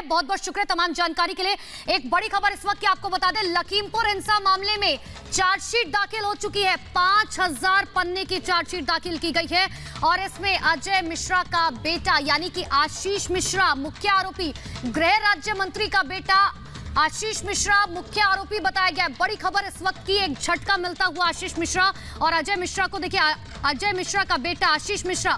बहुत बहुत शुक्रिया तमाम जानकारी के लिए। एक बड़ी खबर इस वक्त की आपको बता दें, लखीमपुर हिंसा मामले में चार्जशीट दाखिल हो चुकी है। 5000 पन्ने की चार्जशीट दाखिल की गई है और इसमें अजय मिश्रा का बेटा यानी कि आशीष मिश्रा मुख्य आरोपी, गृह राज्य मंत्री का बेटा आशीष मिश्रा मुख्य आरोपी बताया गया है। बड़ी खबर इस वक्त की, एक झटका मिलता हुआ आशीष मिश्रा और अजय मिश्रा को देखिए, अजय मिश्रा का बेटा आशीष मिश्रा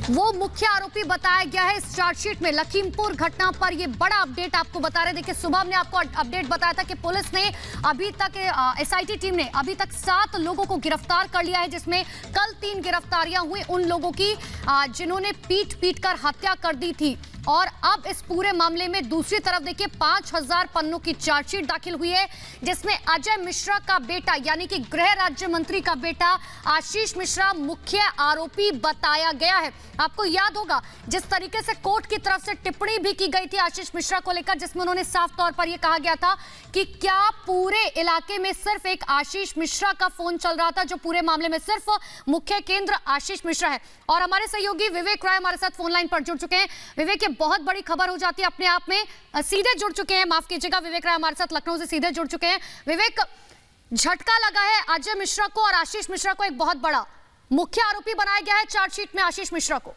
वो मुख्य आरोपी बताया गया है इस चार्जशीट में। लखीमपुर घटना पर ये बड़ा अपडेट आपको बता रहे। देखिए सुबह हमने आपको अपडेट बताया था कि पुलिस ने अभी तक एसआईटी टीम ने अभी तक 7 लोगों को गिरफ्तार कर लिया है, जिसमें कल 3 गिरफ्तारियां हुई उन लोगों की जिन्होंने पीट कर हत्या कर दी थी। और अब इस पूरे मामले में दूसरी तरफ देखिए 5000 पन्नों की चार्जशीट दाखिल हुई है, जिसमें अजय मिश्रा का बेटा यानी कि गृह राज्य मंत्री का बेटा आशीष मिश्रा मुख्य आरोपी बताया गया है। आपको याद होगा जिस तरीके से कोर्ट की तरफ से टिप्पणी भी की गई थी आशीष मिश्रा को लेकर, जिसमें उन्होंने साफ तौर पर यह कहा गया था कि क्या पूरे इलाके में सिर्फ एक आशीष मिश्रा का फोन चल रहा था, जो पूरे मामले में सिर्फ मुख्य केंद्र आशीष मिश्रा है। और हमारे सहयोगी विवेक राय हमारे साथ फोन लाइन पर जुड़ चुके हैं। विवेक, बहुत बड़ी खबर हो जाती है अपने आप में, सीधे जुड़ चुके हैं, माफ कीजिएगा, विवेक राय हमारे साथ लखनऊ से सीधे जुड़ चुके हैं। विवेक, झटका लगा है अजय मिश्रा को और आशीष मिश्रा को, एक बहुत बड़ा मुख्य आरोपी बनाया गया है चार्जशीट में आशीष मिश्रा को।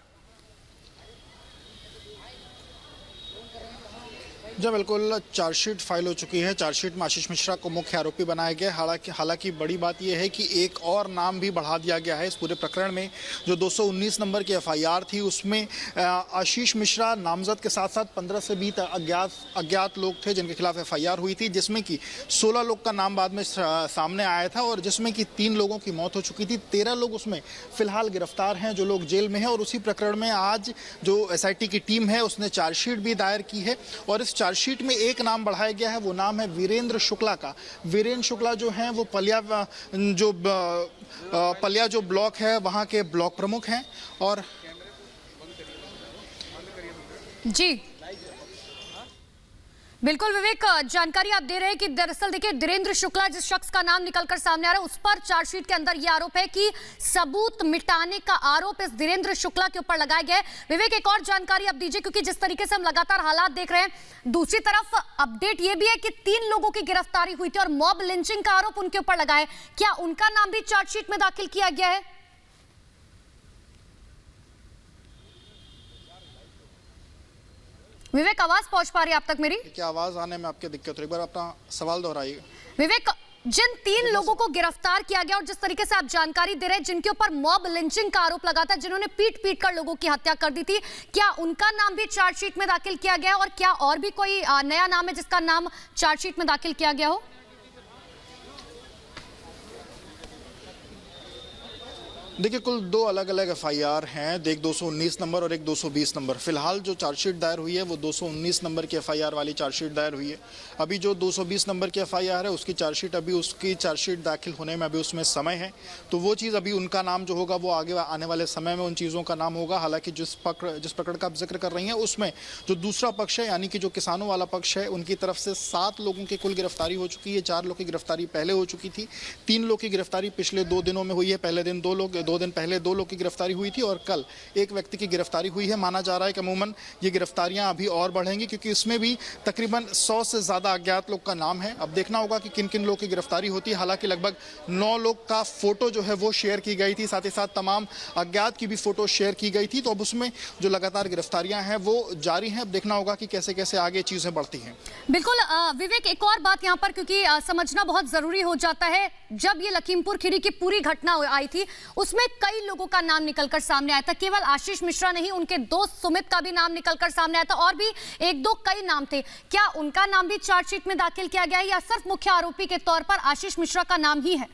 जी बिल्कुल, चार्जशीट फाइल हो चुकी है। चार्जशीट में आशीष मिश्रा को मुख्य आरोपी बनाया गया। हालांकि बड़ी बात यह है कि एक और नाम भी बढ़ा दिया गया है इस पूरे प्रकरण में। जो 219 नंबर की एफआईआर थी उसमें आशीष मिश्रा नामजद के साथ साथ 15 से 20 अज्ञात लोग थे जिनके खिलाफ एफआईआर हुई थी, जिसमें कि 16 लोग का नाम बाद में सामने आया था और जिसमें कि 3 लोगों की मौत हो चुकी थी। 13 लोग उसमें फिलहाल गिरफ्तार हैं, जो लोग जेल में हैं। और उसी प्रकरण में आज जो एसआईटी की टीम है उसने चार्जशीट भी दायर की है और इस चार्जशीट में एक नाम बढ़ाया गया है, वो नाम है वीरेंद्र शुक्ला का। वीरेंद्र शुक्ला जो हैं वो पलिया जो ब्लॉक है वहां के ब्लॉक प्रमुख हैं। और जी बिल्कुल विवेक, जानकारी आप दे रहे हैं कि दरअसल देखिए वीरेंद्र शुक्ला जिस शख्स का नाम निकलकर सामने आ रहा है उस पर चार्जशीट के अंदर यह आरोप है कि सबूत मिटाने का आरोप इस वीरेंद्र शुक्ला के ऊपर लगाया गया है। विवेक, एक और जानकारी आप दीजिए, क्योंकि जिस तरीके से हम लगातार हालात देख रहे हैं, दूसरी तरफ अपडेट यह भी है कि 3 लोगों की गिरफ्तारी हुई थी और मॉब लिंचिंग का आरोप उनके ऊपर लगा है। क्या उनका नाम भी चार्जशीट में दाखिल किया गया है? विवेक, आवाज पहुंच पा रही है आप तक मेरी? क्या आवाज आने में आपके दिक्कत हो? एक बार अपना सवाल दोहराइए। विवेक, जिन 3 लोगों को गिरफ्तार किया गया और जिस तरीके से आप जानकारी दे रहे हैं जिनके ऊपर मॉब लिंचिंग का आरोप लगा था, जिन्होंने पीट कर लोगों की हत्या कर दी थी, क्या उनका नाम भी चार्जशीट में दाखिल किया गया है? और क्या और भी कोई नया नाम है जिसका नाम चार्जशीट में दाखिल किया गया हो? देखिए, कुल 2 अलग अलग एफआईआर हैं, एक 219 नंबर और एक 220 नंबर। फिलहाल जो चार्जशीट दायर हुई है वो 219 नंबर की एफआईआर वाली चार्जशीट दायर हुई है। अभी जो 220 नंबर की एफआईआर है उसकी चार्जशीट दाखिल होने में अभी उसमें समय है, तो वो चीज़ अभी उनका नाम जो होगा वो आगे आने वाले समय में उन चीज़ों का नाम होगा। हालांकि जिस प्रकरण का आप जिक्र कर रही हैं उसमें जो दूसरा पक्ष है यानी कि जो किसानों वाला पक्ष है, उनकी तरफ से 7 लोगों की कुल गिरफ्तारी हो चुकी है। 4 लोग की गिरफ्तारी पहले हो चुकी थी, 3 लोग की गिरफ्तारी पिछले 2 दिनों में हुई है। पहले दिन 2 दिन पहले 2 लोग की गिरफ्तारी हुई थी और कल एक व्यक्ति की गिरफ्तारी हुई है। माना जा रहा है कि अमूमन ये गिरफ्तारियां अभी और बढ़ेंगी, क्योंकि इसमें भी तकरीबन 100 से ज्यादा अज्ञात लोग का नाम है। अब देखना होगा कि किन किन लोग की गिरफ्तारी होती है। हालांकि लगभग 9 लोग का फोटो जो है वो शेयर की गई थी, साथ ही साथ तमाम अज्ञात की भी फोटो शेयर की गई थी। तो अब उसमें जो लगातार गिरफ्तारियां हैं वो जारी हैं। अब देखना होगा कि कैसे कैसे आगे चीजें बढ़ती हैं। बिल्कुल विवेक, एक और बात यहाँ पर क्योंकि समझना बहुत जरूरी हो जाता है, जब ये लखीमपुर खीरी की पूरी घटना आई थी उसमें कई लोगों का नाम निकलकर सामने आया था। केवल आशीष मिश्रा नहीं, उनके दोस्त सुमित का भी नाम निकलकर सामने आया था और भी 1-2 कई नाम थे। क्या उनका नाम भी चार्जशीट में दाखिल किया गया है या सिर्फ मुख्य आरोपी के तौर पर आशीष मिश्रा का नाम ही है?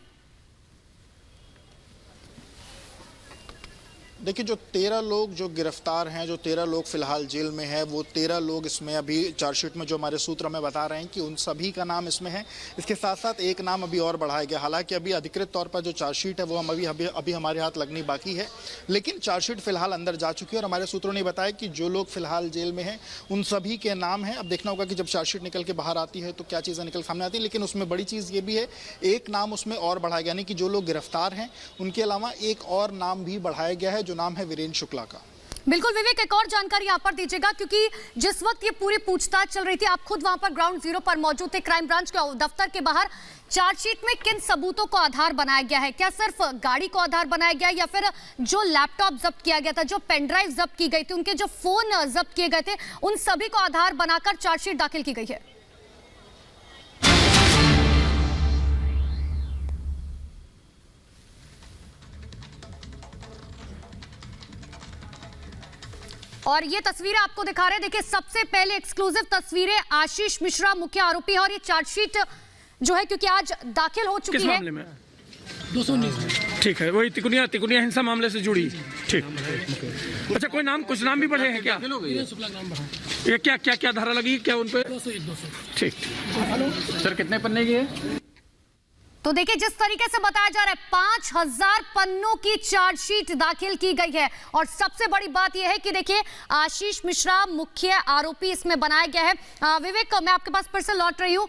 देखिए, जो 13 लोग जो गिरफ्तार हैं, जो 13 लोग फिलहाल जेल में हैं, वो 13 लोग इसमें अभी चार्जशीट में जो हमारे सूत्र हमें बता रहे हैं कि उन सभी का नाम इसमें है। इसके साथ साथ एक नाम अभी और बढ़ाया गया। हालांकि अभी अधिकृत तौर पर जो चार्जशीट है वो हम अभी हमारे हाथ लगनी बाकी है, लेकिन चार्जशीट फिलहाल अंदर जा चुकी है और हमारे सूत्रों ने बताया कि जो लोग फिलहाल जेल में हैं उन सभी के नाम हैं। अब देखना होगा कि जब चार्जशीट निकल के बाहर आती है तो क्या चीज़ें निकल सामने आती है। लेकिन उसमें बड़ी चीज़ ये भी है, एक नाम उसमें और बढ़ाया गया, यानी कि जो लोग गिरफ्तार हैं उनके अलावा एक और नाम भी बढ़ाया गया है, जो नाम है वीरेंद्र शुक्ला का। बिल्कुल विवेक, एक और जानकारी यहाँ पर दीजिएगा, क्योंकि जिस वक्त ये पूरी पूछताछ चल रही थी, आप खुद वहां पर ग्राउंड जीरो पर मौजूद थे, क्राइम ब्रांच के दफ्तर के बाहर, चार्जशीट में किन सबूतों को आधार बनाया गया है? क्या सिर्फ गाड़ी को आधार बनाया गया या फिर जो लैपटॉप जब्त किया गया था, जो पेन ड्राइव जब्त की गई थी, उनके जो फोन जब्त किए गए थे, उन सभी को आधार बनाकर चार्जशीट दाखिल की गई है? और ये तस्वीरें आपको दिखा रहे हैं, देखिए सबसे पहले एक्सक्लूसिव तस्वीरें, आशीष मिश्रा मुख्य आरोपी है और ये चार्जशीट जो है क्योंकि आज दाखिल हो चुकी है। किस मामले में? 219 में। ठीक है, वही तिकुनिया हिंसा मामले से जुड़ी। ठीक। अच्छा, कोई नाम, कुछ नाम भी बढ़े हैं क्या? ये क्या क्या क्या धारा लगी क्या उन पे? 200। ठीक। सर कितने पन्ने की है? तो देखिए जिस तरीके से बताया जा रहा है, 5000 पन्नों की चार्जशीट दाखिल की गई है और सबसे बड़ी बात यह है कि देखिए आशीष मिश्रा मुख्य आरोपी इसमें बनाया गया है। विवेक, मैं आपके पास फिर से लौट रही हूं,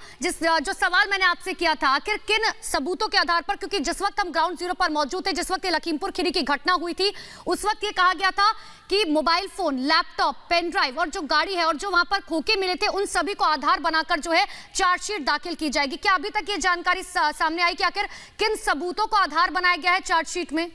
जो सवाल मैंने आपसे किया था, आखिर किन सबूतों के आधार पर, क्योंकि जिस वक्त हम ग्राउंड जीरो पर मौजूद थे, जिस वक्त ये लखीमपुर खीरी की घटना हुई थी, उस वक्त ये कहा गया था कि mobile phone, laptop, pen drive और जो गाड़ी है और जो वहां पर खोखे मिले थे, उन सभी को आधार बनाकर जो है चार्जशीट दाखिल की जाएगी। क्या अभी तक ये जानकारी सामने आई कि आखिर किन सबूतों को आधार बनाया गया है चार्जशीट में?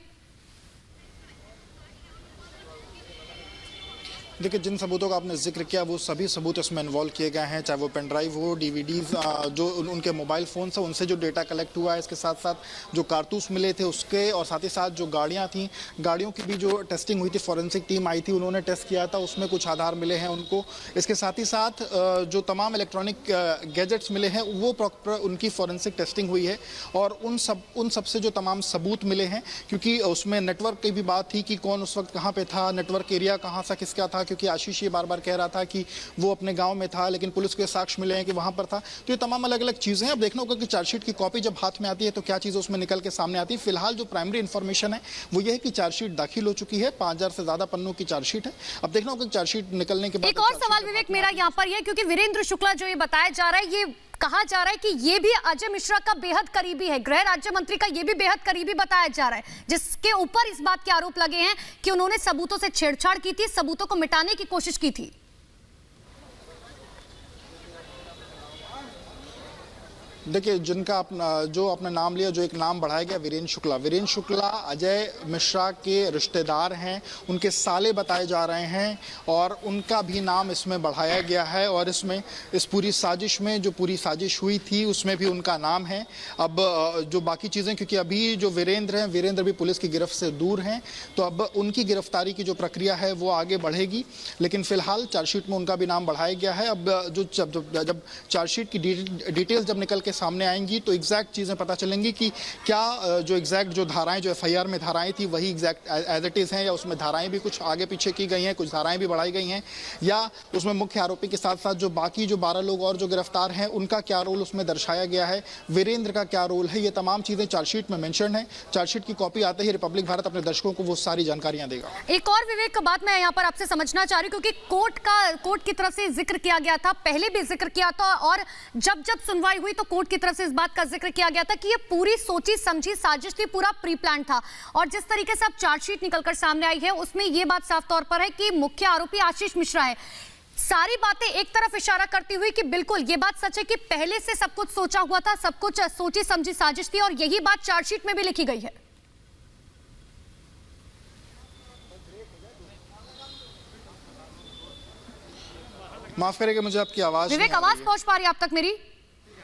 देखिए, जिन सबूतों का आपने जिक्र किया वो सभी सबूत इसमें इन्वॉल्व किए गए हैं, चाहे वो पेन ड्राइव हो, डीवीडीज, जो उनके मोबाइल फ़ोन से उनसे जो डेटा कलेक्ट हुआ है, इसके साथ साथ जो कारतूस मिले थे उसके, और साथ ही साथ जो गाड़ियां थीं, गाड़ियों की भी जो टेस्टिंग हुई थी, फॉरेंसिक टीम आई थी, उन्होंने टेस्ट किया था, उसमें कुछ आधार मिले हैं उनको। इसके साथ ही साथ जो तमाम इलेक्ट्रॉनिक गैजेट्स मिले हैं वो प्रॉपर उनकी फॉरेंसिक टेस्टिंग हुई है और उन सब से जो तमाम सबूत मिले हैं, क्योंकि उसमें नेटवर्क की भी बात थी कि कौन उस वक्त कहाँ पर था, नेटवर्क एरिया कहाँ सा किसका था, क्योंकि आशीष ये बार बार कह रहा था कि वो अपने गांव में था, लेकिन पुलिस के साक्ष्य मिले हैं कि वहां पर था। तो ये तमाम अलग अलग चीजें हैं। अब देखना होगा कि चार्जशीट की कॉपी जब हाथ में आती है तो क्या चीजें उसमें निकल के सामने आती है। फिलहाल जो प्राइमरी इंफॉर्मेशन है वो ये है कि चार्जशीट दाखिल हो चुकी है, 5000 से ज्यादा पन्नों की चार्जशीट है। अब देखना होगा कि चार्जशीट निकलने के बाद। एक और सवाल विवेक मेरा यहाँ पर यह, क्योंकि वीरेंद्र शुक्ला जो ये बताया जा रहा है, ये कहा जा रहा है कि ये भी अजय मिश्रा का बेहद करीबी है, गृह राज्य मंत्री का ये भी बेहद करीबी बताया जा रहा है, जिसके ऊपर इस बात के आरोप लगे हैं कि उन्होंने सबूतों से छेड़छाड़ की थी, सबूतों को मिटाने की कोशिश की थी। देखिए, जिनका जो अपना नाम लिया, जो एक नाम बढ़ाया गया, वीरेंद्र शुक्ला अजय मिश्रा के रिश्तेदार हैं, उनके साले बताए जा रहे हैं और उनका भी नाम इसमें बढ़ाया गया है और इसमें इस पूरी साजिश में जो पूरी साजिश हुई थी उसमें भी उनका नाम है। अब जो बाकी चीज़ें, क्योंकि अभी जो वीरेंद्र हैं, वीरेंद्र भी पुलिस की गिरफ्त से दूर हैं, तो अब उनकी गिरफ्तारी की जो प्रक्रिया है वो आगे बढ़ेगी, लेकिन फिलहाल चार्जशीट में उनका भी नाम बढ़ाया गया है। अब जब चार्जशीट की डिटेल्स जब निकल के सामने आएंगी तो एग्जैक्ट चीज़ें पता चलेंगी कि क्या जो एग्जैक्ट जो धाराएं, जो एफआईआर में धाराएं थी वही एग्जैक्ट एज इट इज़ हैं, या उसमें धाराएं भी कुछ आगे पीछे की गई हैं, कुछ धाराएं भी बढ़ाई गई हैं, या उसमें मुख्य आरोपी के साथ साथ जो बाकी जो 12 लोग और जो गिरफ्तार हैं उनका क्या रोल उसमें दर्शाया गया है, वीरेंद्र का क्या रोल है, ये तमाम चीज़ें चार्जशीट में मेंशन है। चार्जशीट की कॉपी आते ही रिपब्लिक भारत अपने दर्शकों को वो सारी जानकारियां देगा। एक और विवेक का बात मैं यहाँ पर आपसे समझना चाह रही हूँ, क्योंकि कोर्ट की तरफ से जिक्र किया गया था, पहले भी जिक्र किया था और जब सुनवाई हुई तो कोर्ट की तरफ से इस बात का जिक्र किया गया था कि ये पूरी सोची समझी साजिश थी, पूरा प्री प्लान था। और जिस तरीके से अब चार्जशीट निकलकर सामने आई है उसमें यह बात साफ तौर पर है कि मुख्य आरोपी आशीष मिश्रा है। सारी बातें एक तरफ इशारा करती हुई कि बिल्कुल ये बात सच है कि पहले से सब कुछ सोचा हुआ था, सब कुछ सोची समझी साजिश थी और यही बात चार्जशीट में भी लिखी गई है। माफ करेंगे, मुझे आपकी आवाज विवेक, आवाज पहुंच पा रही है आप तक मेरी?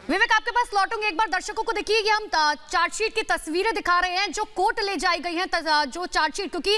विवेक, आपके पास लौटूंगे, एक बार दर्शकों को देखिए, हम चार्जशीट की तस्वीरें दिखा रहे हैं जो कोर्ट ले जाई गई हैं, जो चार्जशीट, क्योंकि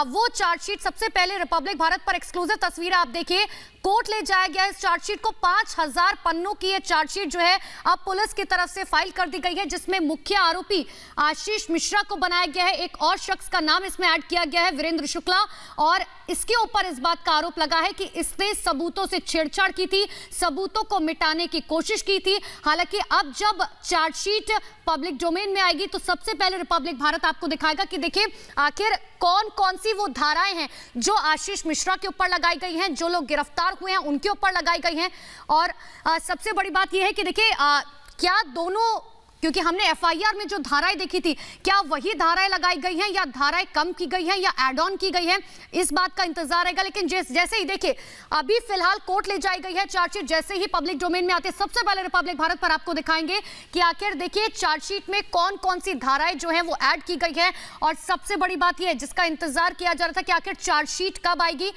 वो चार्जशीट सबसे पहले रिपब्लिक भारत पर एक्सक्लूसिव तस्वीरें आप देखिए, कोर्ट ले जाया गया इस चार्जशीट को। 5000 पन्नों की ये चार्जशीट जो है अब पुलिस की तरफ से फाइल कर दी गई है, जिसमें मुख्य आरोपी आशीष मिश्रा को बनाया गया है, एक और शख्स का नाम इसमें ऐड किया गया है, वीरेंद्र शुक्ला, और इसके ऊपर इस बात का आरोप लगा है कि इसने सबूतों से छेड़छाड़ की थी, सबूतों को मिटाने की कोशिश की थी। हालांकि अब जब चार्जशीट पब्लिक डोमेन में आएगी तो सबसे पहले रिपब्लिक भारत आपको दिखाएगा कि देखिए आखिर कौन कौन सी वो धाराएं हैं जो आशीष मिश्रा के ऊपर लगाई गई हैं, जो लोग गिरफ्तार हुए हैं उनके ऊपर लगाई गई हैं। और सबसे बड़ी बात यह है कि देखिए क्या दोनों क्योंकि हमने एफआईआर में जो धाराएं देखी थी, क्या वही धाराएं लगाई गई हैं या धाराएं कम की गई हैं या ऐड ऑन की गई हैं, इस बात का इंतजार रहेगा। लेकिन जैसे ही देखिए अभी फिलहाल कोर्ट ले जाई गई है चार्जशीट, जैसे ही पब्लिक डोमेन में आते सबसे पहले रिपब्लिक भारत पर आपको दिखाएंगे कि आखिर देखिए चार्जशीट में कौन कौन सी धाराएं जो है वो ऐड की गई है। और सबसे बड़ी बात यह है जिसका इंतजार किया जा रहा था कि आखिर चार्जशीट कब आएगी।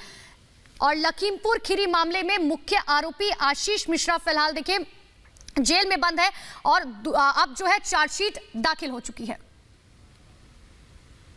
और लखीमपुर खीरी मामले में मुख्य आरोपी आशीष मिश्रा फिलहाल देखिए जेल में बंद है और अब जो है चार्जशीट दाखिल हो चुकी है।